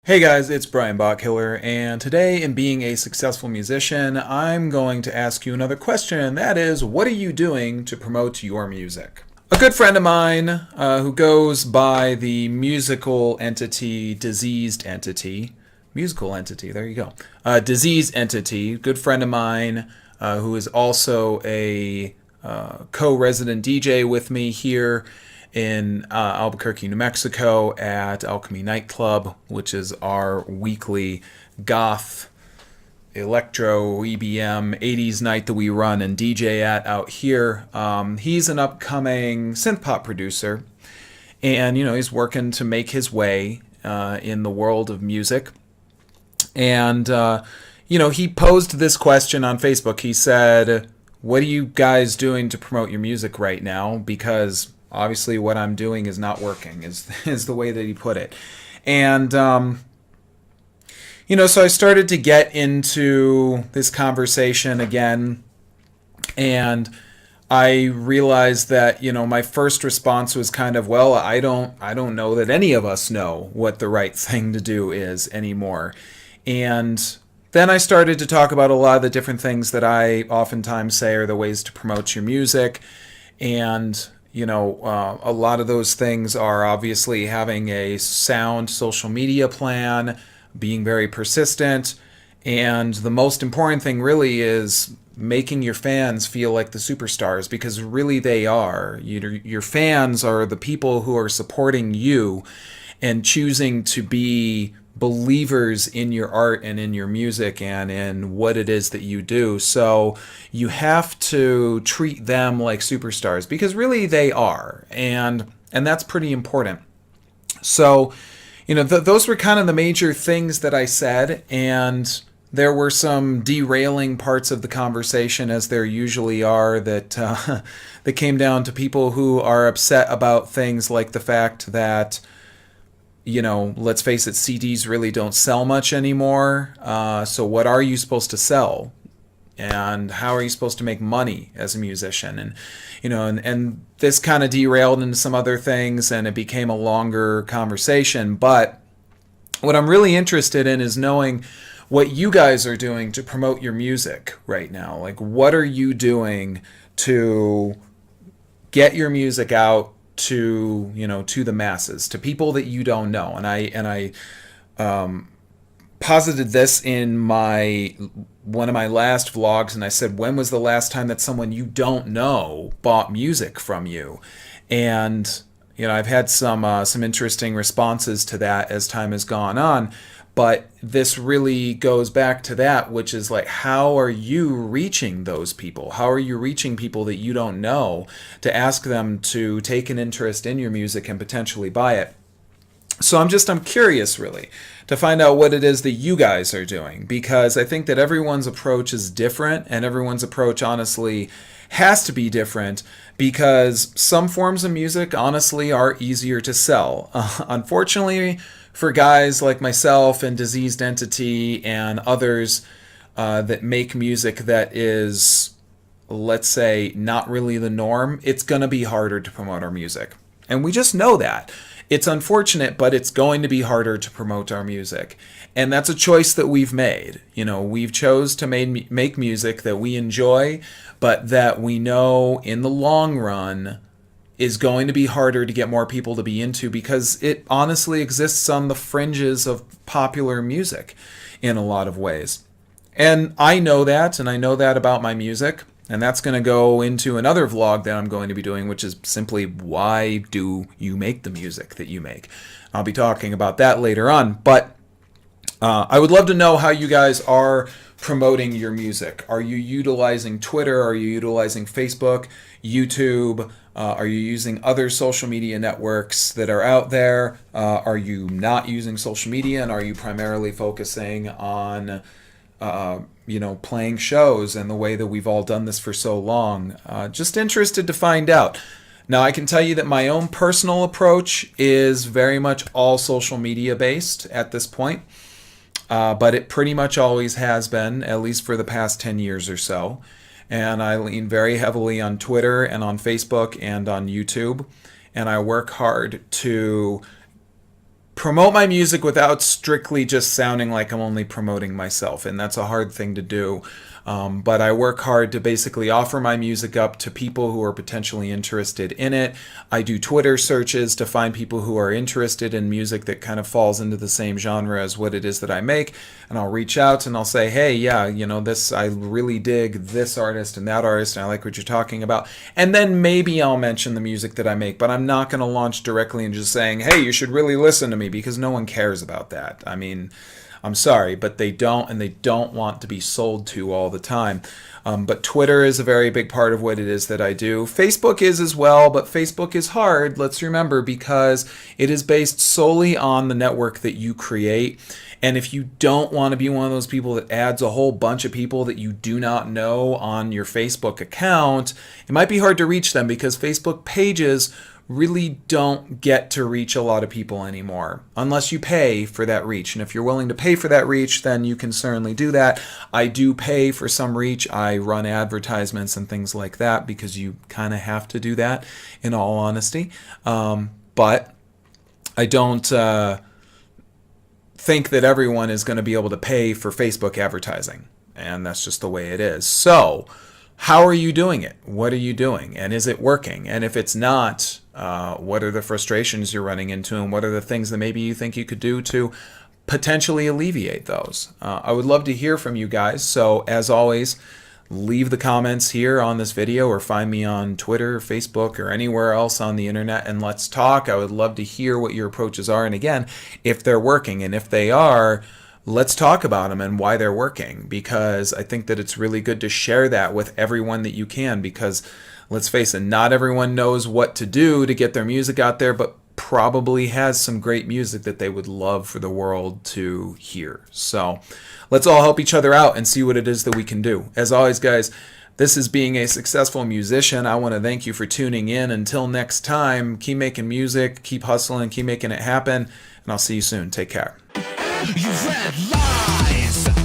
Hey guys, it's Brian Botkiller, and today in being a successful musician, I'm going to ask you another question, and that is, what are you doing to promote your music? A good friend of mine who goes by the musical entity, there you go, disease entity, good friend of mine who is also a co-resident DJ with me here in Albuquerque, New Mexico at Alchemy Nightclub, which is our weekly goth, electro, EBM, 80s night that we run and DJ at out here. He's an upcoming synth pop producer, and he's working to make his way in the world of music. And he posed this question on Facebook. He said, "What are you guys doing to promote your music right now? Because obviously what I'm doing is not working," is the way that he put it. And, so I started to get into this conversation again, and I realized that, my first response was kind of, well, I don't know that any of us know what the right thing to do is anymore. And then I started to talk about a lot of the different things that I oftentimes say are the ways to promote your music. And a lot of those things are obviously having a sound social media plan, being very persistent, and the most important thing really is making your fans feel like the superstars, because really they are. Your fans are the people who are supporting you and choosing to be believers in your art and in your music and in what it is that you do. So you have to treat them like superstars, because really they are, and that's pretty important. So those were kind of the major things that I said, and there were some derailing parts of the conversation, as there usually are, that that came down to people who are upset about things like the fact that let's face it, CDs really don't sell much anymore. So what are you supposed to sell? And how are you supposed to make money as a musician? And, and this kind of derailed into some other things, and it became a longer conversation. But what I'm really interested in is knowing what you guys are doing to promote your music right now. Like, what are you doing to get your music out to to the masses, to people that you don't know? And I posited this in one of my last vlogs, and I said, when was the last time that someone you don't know bought music from you? And I've had some interesting responses to that as time has gone on. But this really goes back to that, which is like, how are you reaching those people? How are you reaching people that you don't know to ask them to take an interest in your music and potentially buy it? So I'm curious, really, to find out what it is that you guys are doing, because I think that everyone's approach is different, and everyone's approach honestly has to be different, because some forms of music honestly are easier to sell. Unfortunately, for guys like myself and Diseased Entity and others that make music that is, let's say, not really the norm, it's going to be harder to promote our music. And we just know that. It's unfortunate, but it's going to be harder to promote our music. And that's a choice that we've made. We've chose to make music that we enjoy, but that we know in the long run is going to be harder to get more people to be into, because it honestly exists on the fringes of popular music in a lot of ways. And I know that, and I know that about my music. And that's going to go into another vlog that I'm going to be doing, which is simply, why do you make the music that you make? I'll be talking about that later on. But I would love to know how you guys are promoting your music. Are you utilizing Twitter? Are you utilizing Facebook, YouTube? Are you using other social media networks that are out there? Are you not using social media, and are you primarily focusing on playing shows and the way that we've all done this for so long? Just interested to find out. Now, I can tell you that my own personal approach is very much all social media based at this point, but it pretty much always has been, at least for the past 10 years or so. And I lean very heavily on Twitter and on Facebook and on YouTube, and I work hard to promote my music without strictly just sounding like I'm only promoting myself, and that's a hard thing to do. But I work hard to basically offer my music up to people who are potentially interested in it. I do Twitter searches to find people who are interested in music that kind of falls into the same genre as what it is that I make. And I'll reach out and I'll say, hey, yeah, this, I really dig this artist and that artist, and I like what you're talking about. And then maybe I'll mention the music that I make, but I'm not going to launch directly and just saying, hey, you should really listen to me, because no one cares about that. I mean, I'm sorry, but they don't, and they don't want to be sold to all the time. But Twitter is a very big part of what it is that I do. Facebook is as well, but Facebook is hard, let's remember, because it is based solely on the network that you create. And if you don't want to be one of those people that adds a whole bunch of people that you do not know on your Facebook account, it might be hard to reach them, because Facebook pages really don't get to reach a lot of people anymore unless you pay for that reach. And if you're willing to pay for that reach, then you can certainly do that. I do pay for some reach. I run advertisements and things like that, because you kind of have to do that, in all honesty. But I don't think that everyone is going to be able to pay for Facebook advertising, and that's just the way it is. So how are you doing it? What are you doing? And is it working? And if it's not, what are the frustrations you're running into? And what are the things that maybe you think you could do to potentially alleviate those? I would love to hear from you guys. So as always, leave the comments here on this video, or find me on Twitter, Facebook, or anywhere else on the internet, and let's talk. I would love to hear what your approaches are. And again, if they're working, and if they are, let's talk about them and why they're working, because I think that it's really good to share that with everyone that you can, because let's face it, not everyone knows what to do to get their music out there, but probably has some great music that they would love for the world to hear. So let's all help each other out and see what it is that we can do. As always, guys, this is Being a Successful Musician. I want to thank you for tuning in. Until next time, keep making music, keep hustling, keep making it happen, and I'll see you soon. Take care. You read lies.